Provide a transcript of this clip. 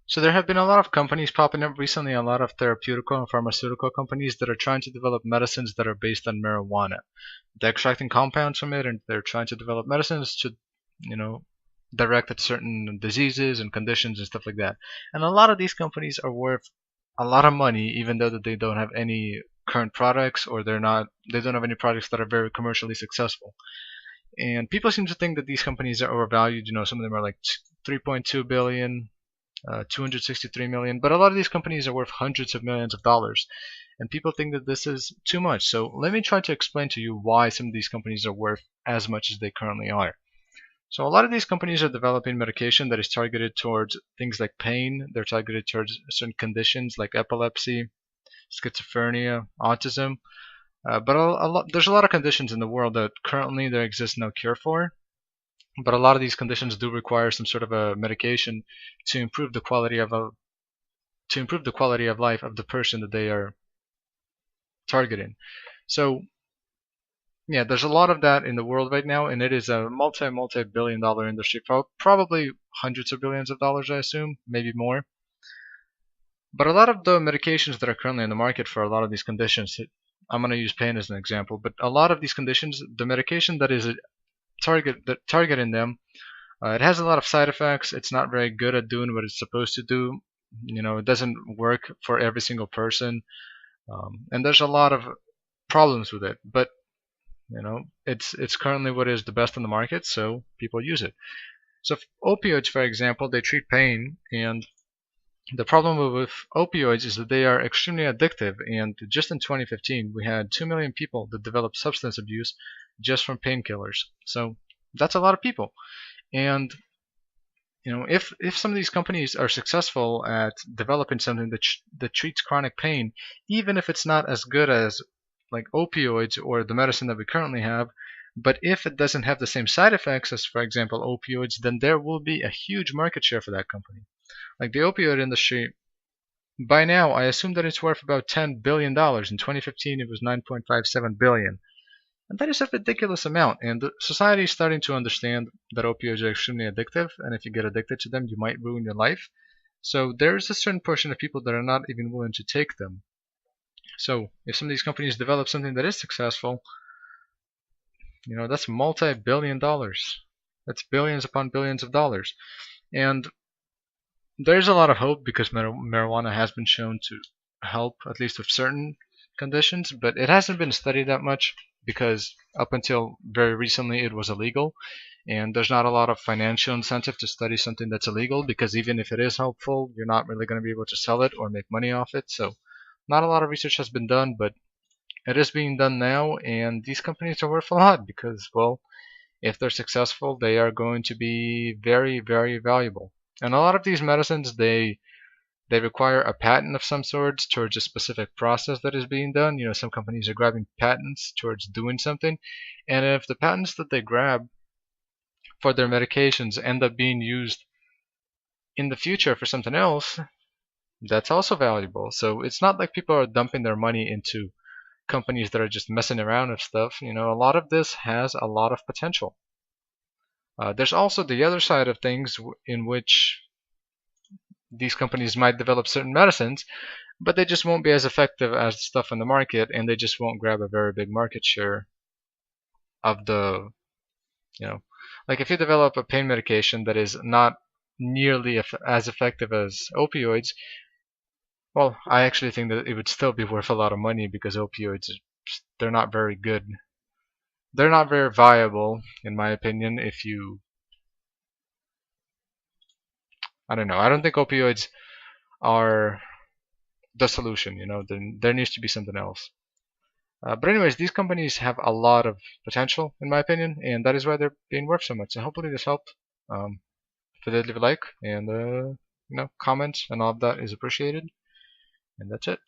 So there have been a lot of companies popping up recently, a lot of therapeutical and pharmaceutical companies that are trying to develop medicines that are based on marijuana. They're extracting compounds from it, and they're trying to develop medicines to, you know, direct at certain diseases and conditions and stuff like that. And a lot of these companies are worth a lot of money, even though that they don't have any current products, or they don't have any products that are very commercially successful. And people seem to think that these companies are overvalued. Some of them are like 3.2 billion, 263 million, but a lot of these companies are worth hundreds of millions of dollars, and people think that this is too much. So let me try to explain to you why some of these companies are worth as much as they currently are. So a lot of these companies are developing medication that is targeted towards things like pain. They're targeted towards certain conditions like epilepsy, schizophrenia, autism. But there's a lot of conditions in the world that currently there exists no cure for. But a lot of these conditions do require some sort of a medication to improve the quality of life of the person that they are targeting. So yeah, there's a lot of that in the world right now, and it is a multi-billion dollar industry, probably hundreds of billions of dollars, I assume, maybe more. But a lot of the medications that are currently in the market for a lot of these conditions, I'm going to use pain as an example, but a lot of these conditions, the medication that is targeting them, it has a lot of side effects. It's not very good at doing what it's supposed to do. It doesn't work for every single person, and there's a lot of problems with it. But it's currently what is the best on the market, so people use it. So opioids, for example, they treat pain, and the problem with opioids is that they are extremely addictive. And just in 2015, we had 2 million people that developed substance abuse just from painkillers. So that's a lot of people. And if some of these companies are successful at developing something that treats chronic pain, even if it's not as good as like opioids or the medicine that we currently have, but if it doesn't have the same side effects as, for example, opioids, then there will be a huge market share for that company. Like the opioid industry, by now I assume that it's worth about $10 billion. In 2015 it was 9.57 billion. And that is a ridiculous amount, and society is starting to understand that opioids are extremely addictive, and if you get addicted to them, you might ruin your life. So there's a certain portion of people that are not even willing to take them. So if some of these companies develop something that is successful, that's multi-billion dollars. That's billions upon billions of dollars. And there's a lot of hope because marijuana has been shown to help, at least with certain conditions, but it hasn't been studied that much because up until very recently it was illegal, and there's not a lot of financial incentive to study something that's illegal, because even if it is helpful, you're not really going to be able to sell it or make money off it. So not a lot of research has been done, but it is being done now, and these companies are worth a lot because, well, if they're successful, they are going to be very, very valuable. And a lot of these medicines, they require a patent of some sort towards a specific process that is being done. Some companies are grabbing patents towards doing something, and if the patents that they grab for their medications end up being used in the future for something else, that's also valuable. So it's not like people are dumping their money into companies that are just messing around with stuff. A lot of this has a lot of potential. There's also the other side of things in which these companies might develop certain medicines, but they just won't be as effective as stuff on the market, and they just won't grab a very big market share of the, like if you develop a pain medication that is not nearly as effective as opioids, well, I actually think that it would still be worth a lot of money because opioids, they're not very good. They're not very viable, in my opinion. I don't know. I don't think opioids are the solution. There needs to be something else. But anyways, these companies have a lot of potential, in my opinion, and that is why they're being worth so much. So hopefully this helped. If you did, leave a like and comment, and all of that is appreciated. And that's it.